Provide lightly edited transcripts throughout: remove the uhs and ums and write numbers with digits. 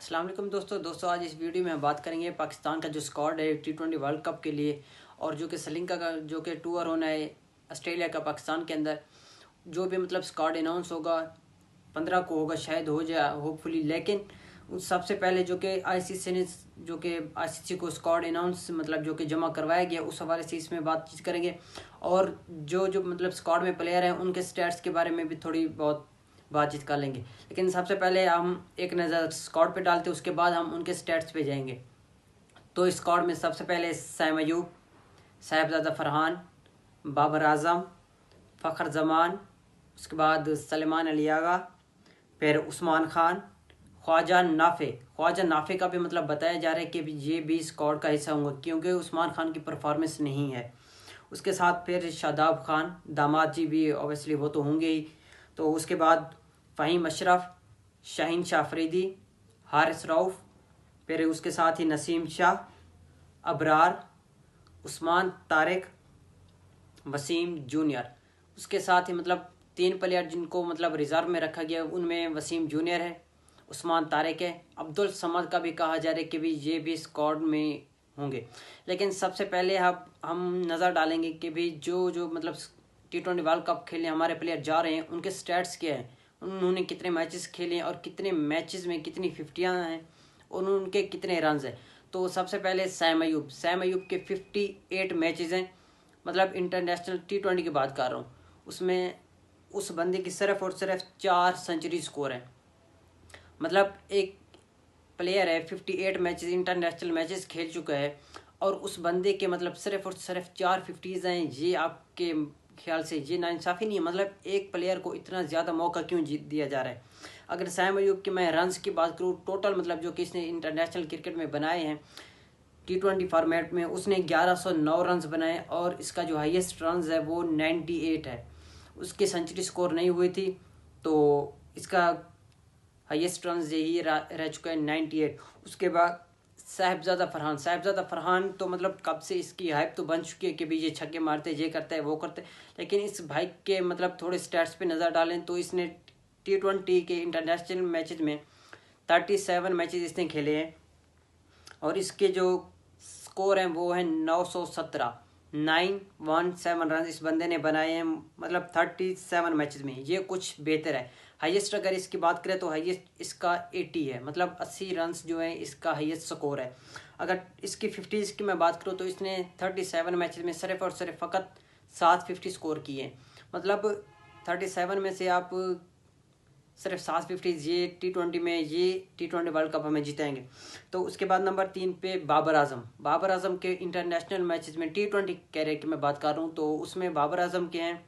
अस्सलाम वालेकुम दोस्तों आज इस वीडियो में हम बात करेंगे पाकिस्तान का जो स्क्वाड है T20 वर्ल्ड कप के लिए और जो कि श्रीलंका का जो कि टूर होना है ऑस्ट्रेलिया का पाकिस्तान के अंदर। जो भी मतलब स्क्वाड अनाउंस होगा 15 को होगा, शायद हो जाए होपफुली। लेकिन सबसे पहले जो कि आईसीसी ने जो कि आईसीसी को स्क्वाड अनाउंस मतलब जो कि जमा करवाया गया उस हवाले से इसमें बातचीत करेंगे। और जो जो मतलब स्क्वाड में प्लेयर हैं उनके स्टैट्स के बारे में भी थोड़ी बहुत बातचीत कर लेंगे। लेकिन सबसे पहले हम एक नज़र स्क्वाड पे डालते हैं, उसके बाद हम उनके स्टैट्स पे जाएंगे। तो स्क्वाड में सबसे पहले सैम अयूब, साहिबजादा फरहान, बाबर आजम, फ़खर जमान, उसके बाद सलेमान अलियागा, फिर उस्मान खान, ख्वाजा नाफे का भी मतलब बताया जा रहा है कि ये भी स्क्वाड का हिस्सा होंगे क्योंकि उस्मान खान की परफॉर्मेंस नहीं है। उसके साथ फिर शादाब खान, दामाद जी भी ऑब्वियसली वो तो होंगे ही। तो उसके बाद फ़हीम अशरफ, शाहीन शाह अफरीदी, हारिस रऊफ़, फिर उसके साथ ही नसीम शाह, अबरार, उस्मान तारिक, वसीम जूनियर। उसके साथ ही मतलब 3 प्लेयर जिनको मतलब रिज़र्व में रखा गया उनमें वसीम जूनियर है, उस्मान तारिक है, अब्दुल समद का भी कहा जा रहा है कि भी ये भी स्क्वाड में होंगे। लेकिन सबसे पहले हम नज़र डालेंगे कि भी जो जो मतलब T20 वर्ल्ड कप खेलने हमारे प्लेयर जा रहे हैं उनके स्टैट्स क्या हैं, उन्होंने कितने मैचेस खेले हैं और कितने मैचेस में कितनी 50 हैं और उनके कितने रन्स हैं। तो सबसे पहले सैम अयूब के 58 मैचेस हैं, मतलब इंटरनेशनल T20 की बात कर रहा हूँ। उसमें उस बंदे की सिर्फ और सिर्फ 4 सेंचुरी स्कोर है। मतलब एक प्लेयर है 58 मैचेस इंटरनेशनल मैचेस खेल चुका है और उस बंदे के मतलब सिर्फ और सिर्फ 4 50s हैं। ये आपके ख्याल से ये नाइंसाफ़ी नहीं है? मतलब एक प्लेयर को इतना ज़्यादा मौका क्यों दिया जा रहा है? अगर सैम अयूब की मैं रन्स की बात करूँ, टोटल मतलब जो कि इसने इंटरनेशनल क्रिकेट में बनाए हैं T20 फॉर्मेट में, उसने 1109 रन्स बनाए और इसका जो हाईएस्ट रन्स है वो 98 है। उसकी सेंचुरी स्कोर नहीं हुई थी तो इसका हाईएस्ट रन्स यही रह चुका है 98। उसके बाद साहिबजादा फरहान तो मतलब कब से इसकी हाइप तो बन चुकी है कि भाई ये छक्के मारते, ये करता है, वो करते है। लेकिन इस भाई के मतलब थोड़े स्टैट्स पे नज़र डालें तो इसने T20 के इंटरनेशनल मैचेस में 37 मैचेस इसने खेले हैं और इसके जो स्कोर हैं वो है 917, 917 रन इस बंदे ने बनाए हैं मतलब 37 मैचेस में। ये कुछ बेहतर है। हाईएस्ट अगर इसकी बात करें तो हाईएस्ट इसका 80 है, मतलब 80 रन्स जो है इसका हाईएस्ट स्कोर है। अगर इसकी 50s की मैं बात करूँ तो इसने 37 मैचेस में सिर्फ और सिर्फ फ़कत 750 स्कोर किए हैं। मतलब 37 में से आप सिर्फ 750 ये T20 में ये T20 वर्ल्ड कप हमें जिताएंगे। तो उसके बाद नंबर 3 पे बाबर आजम के इंटरनेशनल मैचेस में T20 कैरियर की मैं बात कर रहा हूँ तो उसमें बाबर आजम के हैं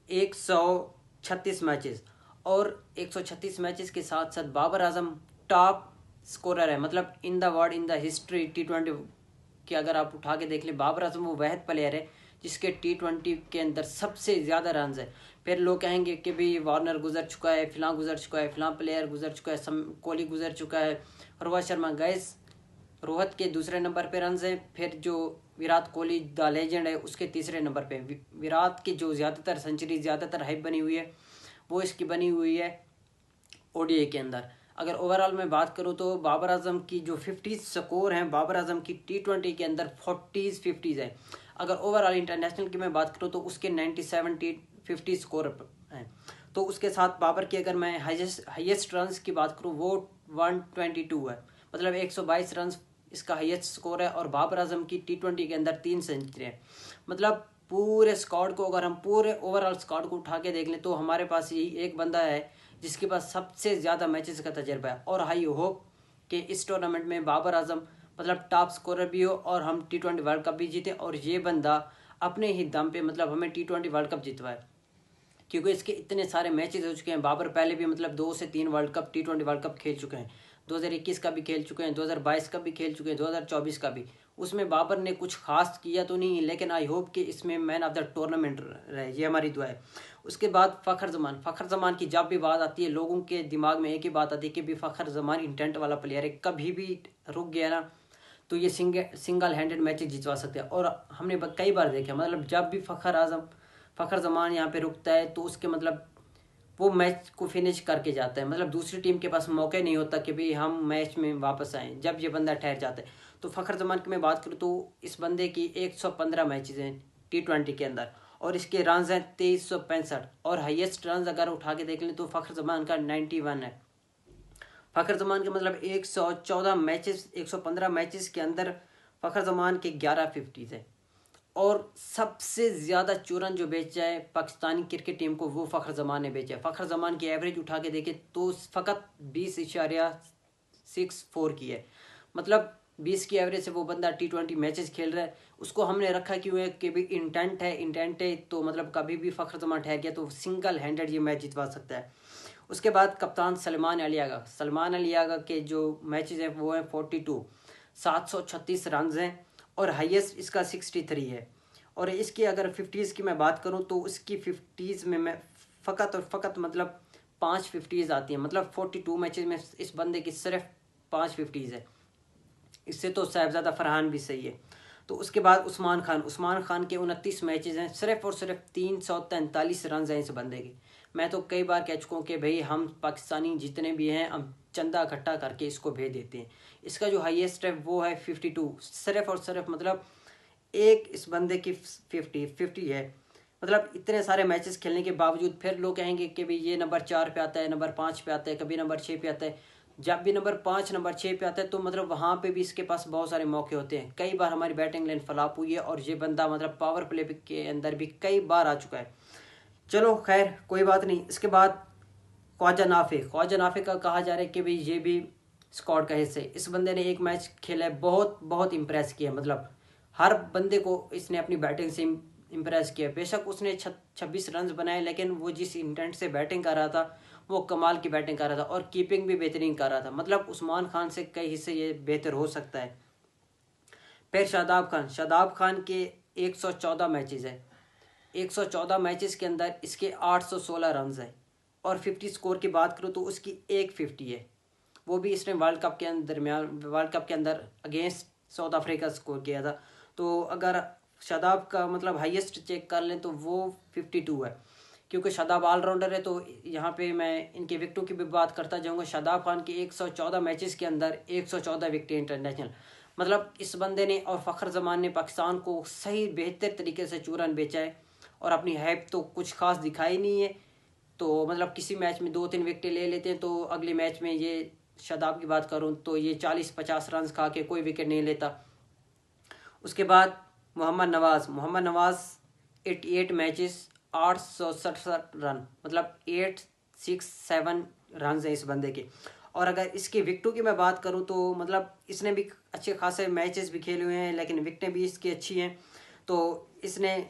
136 मैचेस और 136 मैचेस के साथ साथ बाबर आजम टॉप स्कोरर है। मतलब in the world, in the history T20 की अगर आप उठा के देख लें, बाबर आजम वो वह प्लेयर है जिसके T20 के अंदर सबसे ज़्यादा रन्स है। फिर लोग कहेंगे कि भाई वार्नर गुजर चुका है, फिलां गुजर चुका है, फिलां प्लेयर गुजर चुका है, कोहली गुजर चुका है, रोहित शर्मा गैस रोहित के दूसरे नंबर पे रन्स है। फिर जो विराट कोहली द लेजेंड है उसके तीसरे नंबर पे। विराट की जो ज़्यादातर सेंचुरी, ज़्यादातर हाइप बनी हुई है वो इसकी बनी हुई है ओडीआई के अंदर। अगर ओवरऑल में बात करूं तो बाबर आजम की जो 50 स्कोर हैं बाबर आजम की T20 के अंदर 40s 50s है। अगर ओवरऑल इंटरनेशनल की मैं बात करूं तो उसके 97 50 स्कोर हैं। तो उसके साथ बाबर की अगर मैं हाईएस्ट रन्स की बात करूं वो 122 है, मतलब 122 रन्स इसका हाईएस्ट स्कोर है। और बाबर आजम की T20 के अंदर 3 सेंचुरी है। मतलब पूरे स्क्वाड को अगर हम पूरे ओवरऑल स्क्वाड को उठा के देख लें तो हमारे पास यही एक बंदा है जिसके पास सबसे ज़्यादा मैचेस का तजर्बा है। और आई होप कि इस टूर्नामेंट में बाबर आजम मतलब टॉप स्कोरर भी हो और हम T20 वर्ल्ड कप भी जीते और ये बंदा अपने ही दम पे मतलब हमें T20 वर्ल्ड कप जितवाए, क्योंकि इसके इतने सारे मैचेस हो चुके हैं। बाबर पहले भी मतलब 2 से 3 world cup T20 world cup खेल चुके हैं, 2021 का भी खेल चुके हैं, 2022 का भी खेल चुके हैं, 2024 का भी। उसमें बाबर ने कुछ खास किया तो नहीं, लेकिन आई होप कि इसमें मैन ऑफ द टूर्नामेंट रहे, ये हमारी दुआ है। उसके बाद फ़खर जमान की जब भी बात आती है लोगों के दिमाग में एक ही बात आती है कि भी फ़खर जमान इंटेंट वाला प्लेयर है, कभी भी रुक गया ना तो ये सिंगल हैंडेड मैचेस जितवा सकते हैं। और हमने कई बार देखा, मतलब जब भी फ़खर जमान यहाँ पे रुकता है तो उसके मतलब वो मैच को फिनिश करके जाता है। मतलब दूसरी टीम के पास मौका नहीं होता कि भाई हम मैच में वापस आएँ जब ये बंदा ठहर जाता है। तो फ़खर जमान की मैं बात करूँ तो इस बंदे की 115 मैचेज़ हैं T20 के अंदर, और इसके रन हैं 2365, और हाईएस्ट रन अगर उठा के देख लें तो फ़खर जमान का 91 है। फ़खर जमान के मतलब 114 मैचेस 115 मैचेस के अंदर फ़खर जमान के 11 50 है। और सबसे ज़्यादा चूरन जो बेचा है पाकिस्तानी क्रिकेट टीम को वो फ़खर जमान ने बेचा है। फ़खर जमान की एवरेज उठा के देखे तो फ़कत 20.64 की है। मतलब 20 की एवरेज से वो बंदा T20 मैचेस खेल रहा है। उसको हमने रखा क्यों है कि भी इंटेंट है तो मतलब कभी भी फ़खर जमान ठहर गया तो सिंगल हैंडेड ये मैच जितवा सकता है। उसके बाद कप्तान सलमान अली आगा के जो मैचेस हैं वो हैं 42, 736 रन हैं, और हाईएस्ट इसका 63 है। और इसकी अगर 50s की मैं बात करूं तो उसकी 50s में मैं फ़कत और फ़कत मतलब 5 50s आती हैं। मतलब 42 मैचेस में इस बंदे की सिर्फ 5 50s है। इससे तो साहिबजादा फरहान भी सही है। तो उसके बाद उस्मान खान के 29 मैचेस हैं, सिर्फ और सिर्फ 343 रन हैं इस बंदे के। मैं तो कई बार कह चुका हूँ कि भाई हम पाकिस्तानी जितने भी हैं हम चंदा इकट्ठा करके इसको भेज देते हैं। इसका जो हाईएस्ट है वो है 52, सिर्फ और सिर्फ मतलब एक इस बंदे की 50 है। मतलब इतने सारे मैचेस खेलने के बावजूद फिर लोग कहेंगे कि भाई ये नंबर 4 पे आता है, नंबर 5 पे आता है, कभी नंबर 6 पे आता है। जब भी नंबर 5 नंबर 6 पे आता है तो मतलब वहाँ पे भी इसके पास बहुत सारे मौके होते हैं। कई बार हमारी बैटिंग लाइन फ्लॉप हुई है और ये बंदा मतलब पावर प्ले के अंदर भी कई बार आ चुका है। चलो खैर कोई बात नहीं। इसके बाद ख्वाजा नाफे का कहा जा रहा है कि भाई ये भी स्क्वाड का हिस्सा है। इस बंदे ने एक मैच खेला है, बहुत बहुत इम्प्रेस किया। मतलब हर बंदे को इसने अपनी बैटिंग से इम्प्रेस किया। बेशक उसने 26 रन बनाए, लेकिन वो जिस इंटेंट से बैटिंग कर रहा था वो कमाल की बैटिंग कर रहा था, और कीपिंग भी बेहतरीन कर रहा था। मतलब उस्मान खान से कई हिस्से ये बेहतर हो सकता है। फिर शादाब खान के 114 मैचेस है। 114 मैचेस के अंदर इसके 816 रन है। और 50 स्कोर की बात करूँ तो उसकी 150 है। वो भी इसने वर्ल्ड कप के अंदर अगेंस्ट साउथ अफ्रीका स्कोर किया था। तो अगर शादाब का मतलब हाईएस्ट चेक कर लें तो वो 52 है। क्योंकि शादाब ऑलराउंडर है तो यहाँ पे मैं इनके विकेटों की भी बात करता जाऊँगा। शादाब खान की 114 मैचेस के अंदर 114 विकेट इंटरनेशनल। मतलब इस बंदे ने और फ़खर जमान ने पाकिस्तान को सही बेहतर तरीके से चूरन बेचा है, और अपनी हैप तो कुछ खास दिखाई नहीं है। तो मतलब किसी मैच में 2-3 विकेटें ले लेते हैं, तो अगले मैच में ये शादाब की बात करूं तो ये 40-50 रन खा के कोई विकेट नहीं लेता। उसके बाद मोहम्मद नवाज 88 मैचेस 867 रन, मतलब 867 रन है इस बंदे के। और अगर इसके विकेटों की मैं बात करूं तो मतलब इसने भी अच्छे खासे मैचेस भी खेले हुए हैं, लेकिन विकेटें भी इसकी अच्छी हैं। तो इसने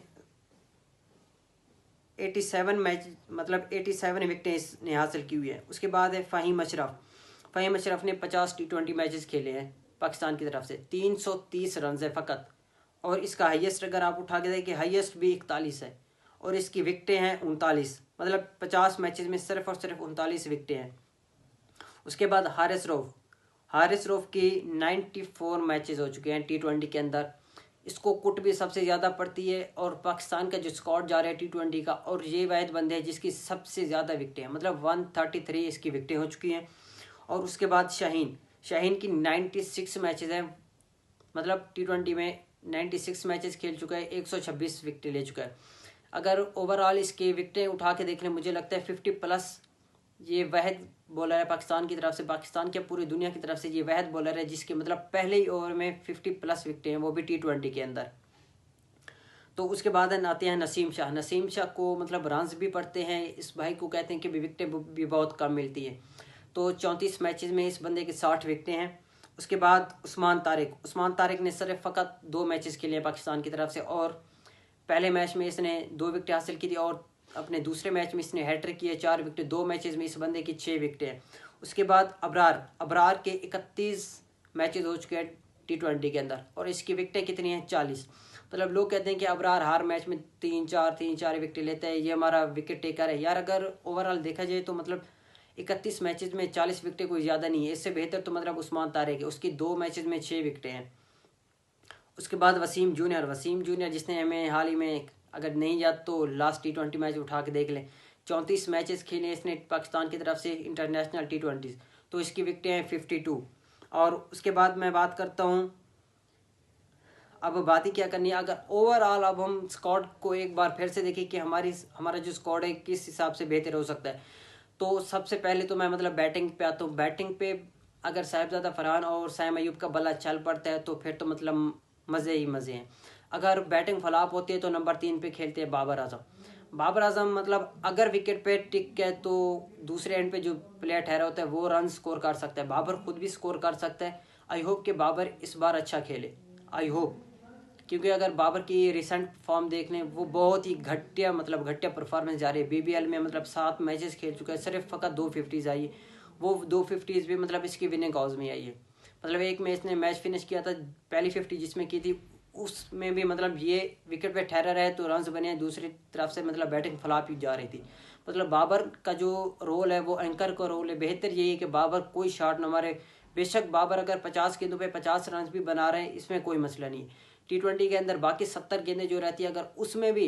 87 मैच मतलब 87 विकेटें इसने हासिल की हुई है। उसके बाद है फ़हीम अशरफ ने 50 T20 मैचेस खेले हैं पाकिस्तान की तरफ से, 330 रन है फ़कत। और इसका हाईएस्ट अगर आप उठा के देखें, हाईएस्ट भी 41 है, और इसकी विकेटें हैं 39। मतलब 50 मैचेस में सिर्फ और सिर्फ 39 विकेटें हैं। उसके बाद हारिस रऊफ की 94 मैचेस हो चुके हैं T20 के अंदर। इसको कुट भी सबसे ज़्यादा पड़ती है, और पाकिस्तान का जो स्क्वाड जा रहा है T20 का, और ये वाहिद बंदे हैं जिसकी सबसे ज़्यादा विकेटें हैं। मतलब 133 इसकी विकेटें हो चुकी हैं। और उसके बाद शाहीन की 96 मैचेस हैं। मतलब T20 में 96 मैचेस खेल चुका है, 126 विकेटें ले चुका है। अगर ओवरऑल इसके विकेटें उठा के देख लें, मुझे लगता है 50+ ये वाहिद बॉलर है पाकिस्तान की तरफ से, पाकिस्तान के पूरी दुनिया की तरफ से ये वाहिद बॉलर है जिसके मतलब पहले ही ओवर में 50+ विकेटें हैं, वो भी T20 के अंदर। तो उसके बाद आते हैं नसीम शाह को मतलब रन्स भी पड़ते हैं। इस भाई को कहते हैं कि विकेटें भी बहुत कम मिलती है। तो 34 मैचेस में इस बंदे के 60 विकेटें हैं। उसके बाद उस्मान तारिक ने सिर्फ फ़कत 2 मैचेस खेले हैं पाकिस्तान की तरफ से, और पहले मैच में इसने 2 विकेटें हासिल की थी, और अपने दूसरे मैच में इसने हैट्रिक की है, 4 विकेटें। 2 मैचेस में इस बंदे की 6 विकेटें हैं। उसके बाद अबरार के 31 मैचेस हो चुके हैं T20 के अंदर, और इसकी विकेटें कितनी हैं? 40। मतलब लोग कहते हैं कि अबरार हर मैच में 3-4 विकेटें लेता है, ये हमारा विकेट टेकर है। यार अगर ओवरऑल देखा जाए तो मतलब 31 मैचेस में 40 विकेटें कोई ज़्यादा नहीं है। इससे बेहतर तो मतलब उस्मान तारिक है, उसकी 2 मैचेस में 6 विकेटें हैं। उसके बाद वसीम जूनियर जिसने हमें हाल ही में, अगर नहीं याद तो लास्ट T20 मैच उठा के देख लें, 34 मैचेस खेले इसने पाकिस्तान की तरफ से इंटरनेशनल T20। तो इसकी विकेटें हैं 52। और उसके बाद मैं बात करता हूँ, अब बात ही क्या करनी है, अगर ओवरऑल अब हम स्क्वाड को एक बार फिर से देखें कि हमारा जो स्क्वाड है किस हिसाब से बेहतर हो सकता है। तो सबसे पहले तो मैं मतलब बैटिंग पे आता हूँ। बैटिंग पे अगर साहिबजादा फरहान और सैम अयूब का बल्ला चल पड़ता है तो फिर तो मतलब मज़े ही मज़े हैं। अगर बैटिंग फ्लॉप होती है तो नंबर 3 पे खेलते हैं बाबर आजम। बाबर आजम मतलब अगर विकेट पे टिक गए तो दूसरे एंड पे जो प्लेयर ठहरा होता है वो रन स्कोर कर सकता है, बाबर खुद भी स्कोर कर सकता है। आई होप कि बाबर इस बार अच्छा खेले, आई होप, क्योंकि अगर बाबर की रिसेंट फॉर्म देख लें वो बहुत ही घटिया मतलब घटिया परफॉर्मेंस जा रही है। BBL में मतलब 7 मैचेस खेल चुका है, सिर्फ फ़कत 2 50s आई है। वो 2 50s भी मतलब इसकी विनिंग कॉज में आई है। मतलब एक में इसने मैच फिनिश किया था, पहली 50 जिसमें की थी उसमें भी मतलब ये विकेट पे ठहरा रहे तो रन्स बने, दूसरी तरफ से मतलब बैटिंग फ्लॉप ही जा रही थी। मतलब बाबर का जो रोल है वो एंकर का रोल है। बेहतर यही है कि बाबर कोई शॉट न मारे। बेशक बाबर अगर 50 गेंदों पे 50 रन भी बना रहे हैं इसमें कोई मसला नहीं। T20 के अंदर बाकी 70 गेंदें जो रहती है अगर उसमें भी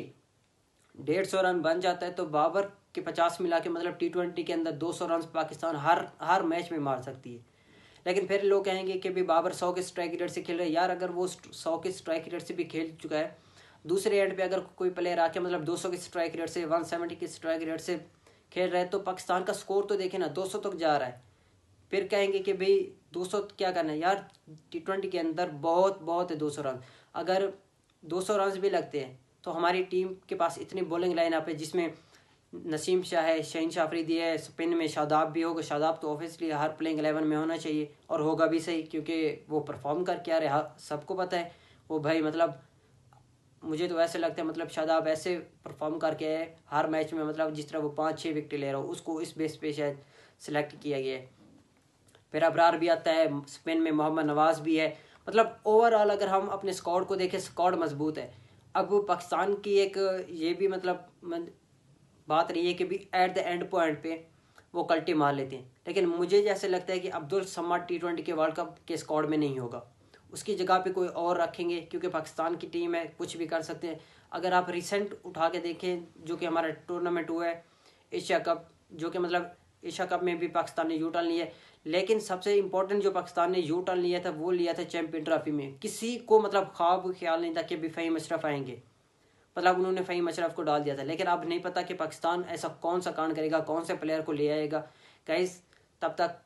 150 रन बन जाता है तो बाबर के 50 मिला के मतलब T20 के अंदर 200 रन पाकिस्तान हर मैच में मार सकती है। लेकिन फिर लोग कहेंगे कि भी बाबर 100 के स्ट्राइक रेट से खेल रहे हैं। यार अगर वो 100 के स्ट्राइक रेट से भी खेल चुका है, दूसरे एंड पे अगर कोई प्लेयर आके मतलब 200 के स्ट्राइक रेट से 170 के स्ट्राइक रेट से खेल रहा है तो पाकिस्तान का स्कोर तो देखे ना 200 तक जा रहा है। फिर कहेंगे कि भाई 200 क्या करना है यार, T20 के अंदर बहुत बहुत है 200 रन। अगर 200 रन भी लगते हैं तो हमारी टीम के पास इतनी बॉलिंग लाइनअप है जिसमें नसीम शाह है, शहीन अफरीदी है, स्पिन में शादाब भी होगा। शादाब तो ऑब्वियसली हर प्लेइंग 11 में होना चाहिए और होगा भी सही, क्योंकि वो परफॉर्म करके आ रहे सबको पता है। वो भाई मतलब मुझे तो ऐसे लगता है मतलब शादाब ऐसे परफॉर्म करके आए हर मैच में, मतलब जिस तरह वो 5-6 विकेट ले रहा हो उसको इस बेस पे शायद सिलेक्ट किया गया है। फिर अबरार भी आता है, स्पेन में मोहम्मद नवाज भी है। मतलब ओवरऑल अगर हम अपने स्क्वाड को देखें स्क्वाड मजबूत है। अब पाकिस्तान की एक ये भी मतलब बात रही है कि भी एट द एंड पॉइंट पे वो कल्टी मार लेते हैं, लेकिन मुझे जैसे लगता है कि अब्दुल समाद T20 के वर्ल्ड कप के स्क्वाड में नहीं होगा। उसकी जगह पे कोई और रखेंगे क्योंकि पाकिस्तान की टीम है, कुछ भी कर सकते हैं। अगर आप रिसेंट उठा के देखें जो कि हमारा टूर्नामेंट हुआ है एशिया कप, जो कि मतलब एशिया कप में भी पाकिस्तान ने यू टर्न लिया है, लेकिन सबसे इंपॉर्टेंट जो पाकिस्तान ने यू टर्न लिया था वो लिया था चैंपियन ट्रॉफी में। किसी को मतलब ख्वाब ख्याल नहीं था कि भी फ़हीम अशरफ आएंगे, मतलब उन्होंने फ़हीम अशरफ को डाल दिया था। लेकिन अब नहीं पता कि पाकिस्तान ऐसा कौन सा कांड करेगा, कौन से प्लेयर को ले आएगा। गाइस तब तक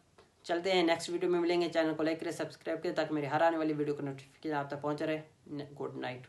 चलते हैं, नेक्स्ट वीडियो में मिलेंगे। चैनल को लाइक करें, सब्सक्राइब करें ताकि मेरी हर आने वाली वीडियो का नोटिफिकेशन आप तक पहुँच रहे। Good night.